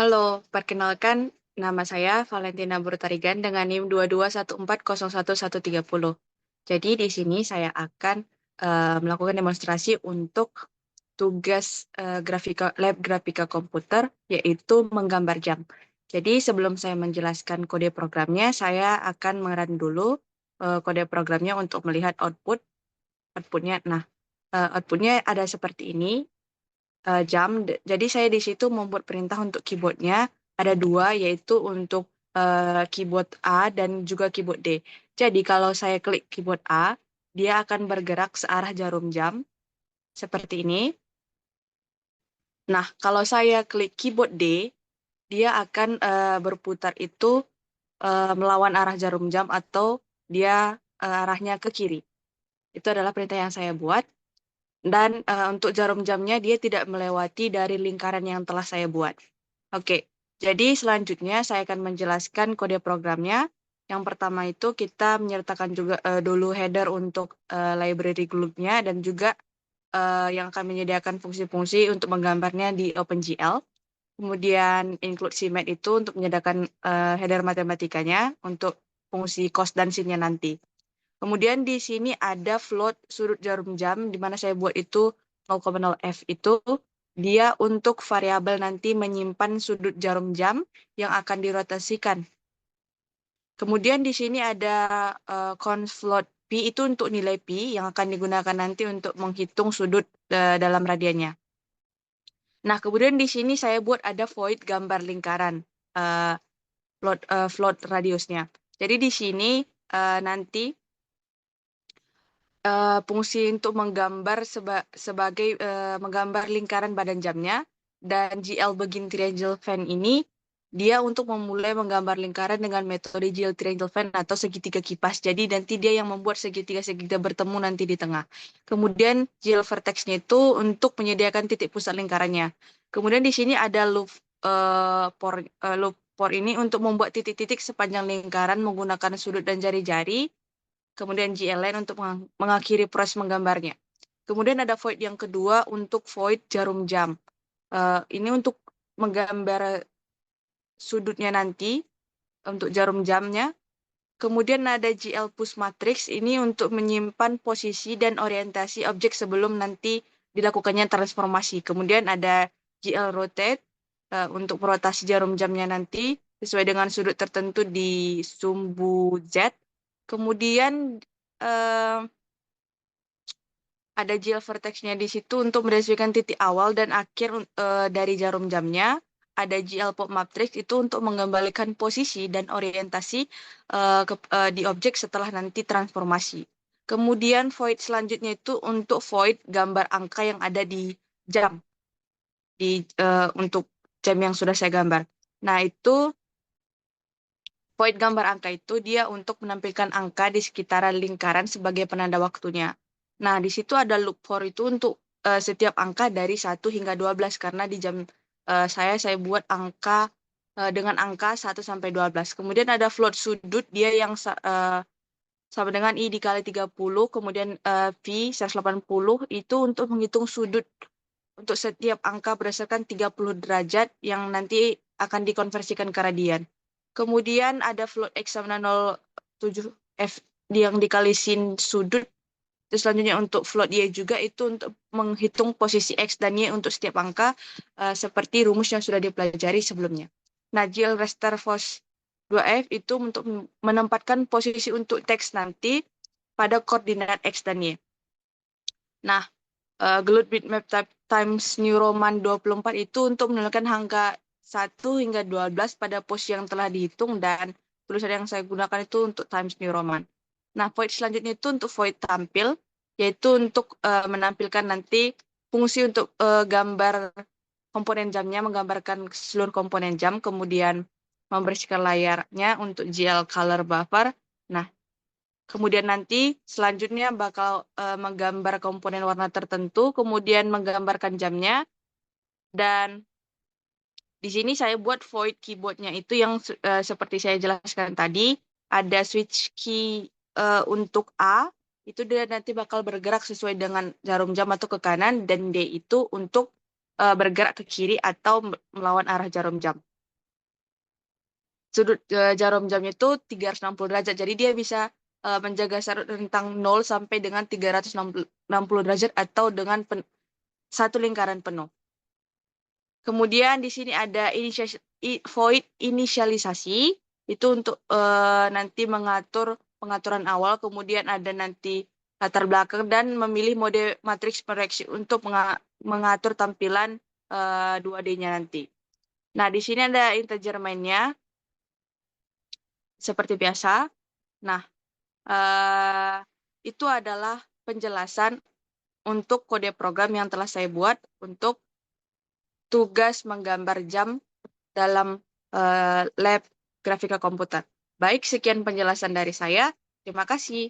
Halo, perkenalkan nama saya Valentina Burtarigan dengan NIM 2214011130. Jadi di sini saya akan melakukan demonstrasi untuk tugas lab grafika komputer yaitu menggambar jam. Jadi sebelum saya menjelaskan kode programnya, saya akan mengerti dulu kode programnya untuk melihat outputnya. Nah, outputnya ada seperti ini jam. Jadi saya di situ membuat perintah untuk keyboardnya ada dua, yaitu untuk keyboard A dan juga keyboard D. Jadi kalau saya klik keyboard A, dia akan bergerak searah jarum jam seperti ini. Nah, kalau saya klik keyboard D, dia akan berputar itu melawan arah jarum jam atau dia arahnya ke kiri. Itu adalah perintah yang saya buat. Dan untuk jarum jamnya dia tidak melewati dari lingkaran yang telah saya buat. Oke, jadi selanjutnya saya akan menjelaskan kode programnya. Yang pertama itu kita menyertakan juga dulu header untuk library glue-nya dan juga yang akan menyediakan fungsi-fungsi untuk menggambarnya di OpenGL. Kemudian include CMake itu untuk menyediakan header matematikanya untuk fungsi cos dan sin-nya nanti. Kemudian di sini ada float sudut jarum jam, di mana saya buat itu 0,0 F itu, dia untuk variabel nanti menyimpan sudut jarum jam yang akan dirotasikan. Kemudian di sini ada const float P, itu untuk nilai P yang akan digunakan nanti untuk menghitung sudut dalam radiannya. Nah, kemudian di sini saya buat ada void gambar lingkaran, uh, float radiusnya. Jadi di sini nanti fungsi untuk menggambar sebagai menggambar lingkaran badan jamnya, dan GL begin triangle fan ini dia untuk memulai menggambar lingkaran dengan metode GL triangle fan atau segitiga kipas. Jadi nanti dia yang membuat segitiga-segitiga bertemu nanti di tengah. Kemudian GL vertexnya itu untuk menyediakan titik pusat lingkarannya. Kemudian di sini ada loop for ini untuk membuat titik-titik sepanjang lingkaran menggunakan sudut dan jari-jari. Kemudian GLN untuk mengakhiri proses menggambarnya. Kemudian ada void yang kedua untuk void jarum jam. Ini untuk menggambar sudutnya nanti untuk jarum jamnya. Kemudian ada GL push matrix, ini untuk menyimpan posisi dan orientasi objek sebelum nanti dilakukannya transformasi. Kemudian ada GL rotate untuk merotasi jarum jamnya nanti sesuai dengan sudut tertentu di sumbu Z. Kemudian eh, ada GL vertexnya di situ untuk mendeskripsikan titik awal dan akhir dari jarum jamnya. Ada GL pop matrix itu untuk mengembalikan posisi dan orientasi di objek setelah nanti transformasi. Kemudian void selanjutnya itu untuk void gambar angka yang ada di jam, untuk jam yang sudah saya gambar. Nah, itu void gambar angka itu dia untuk menampilkan angka di sekitaran lingkaran sebagai penanda waktunya. Nah, di situ ada loop for itu untuk setiap angka dari 1 hingga 12, karena di jam saya buat angka dengan angka 1 sampai 12. Kemudian ada float sudut, dia yang sama dengan I dikali 30, kemudian V 180 itu untuk menghitung sudut untuk setiap angka berdasarkan 30 derajat yang nanti akan dikonversikan ke radian. Kemudian ada float X sama 0,7 F yang dikali sin sudut. Terus selanjutnya untuk float Y juga itu untuk menghitung posisi X dan Y untuk setiap angka seperti rumus yang sudah dipelajari sebelumnya. Nah, GL raster force 2F itu untuk menempatkan posisi untuk teks nanti pada koordinat X dan Y. Nah, Glute bitmap times new Roman 24 itu untuk menentukan angka 1 hingga 12 pada pos yang telah dihitung, dan tulisan yang saya gunakan itu untuk times new Roman. Nah, void selanjutnya itu untuk void tampil, yaitu untuk menampilkan nanti fungsi untuk gambar komponen jamnya, menggambarkan seluruh komponen jam, kemudian membersihkan layarnya untuk GL color buffer. Nah, kemudian nanti selanjutnya bakal menggambar komponen warna tertentu, kemudian menggambarkan jamnya. Dan di sini saya buat void keyboardnya itu yang seperti saya jelaskan tadi. Ada switch key untuk A, itu dia nanti bakal bergerak sesuai dengan jarum jam atau ke kanan, dan D itu untuk bergerak ke kiri atau melawan arah jarum jam. sudut jarum jamnya itu 360 derajat. Jadi dia bisa menjaga rentang 0 sampai dengan 360 derajat atau dengan satu lingkaran penuh. Kemudian di sini ada void inisialisasi, itu untuk nanti mengatur pengaturan awal, kemudian ada nanti latar belakang dan memilih mode matriks proyeksi untuk mengatur tampilan 2D-nya nanti. Nah, di sini ada integer mainnya seperti biasa. Nah, itu adalah penjelasan untuk kode program yang telah saya buat untuk tugas menggambar jam dalam lab grafika komputer. Baik, sekian penjelasan dari saya. Terima kasih.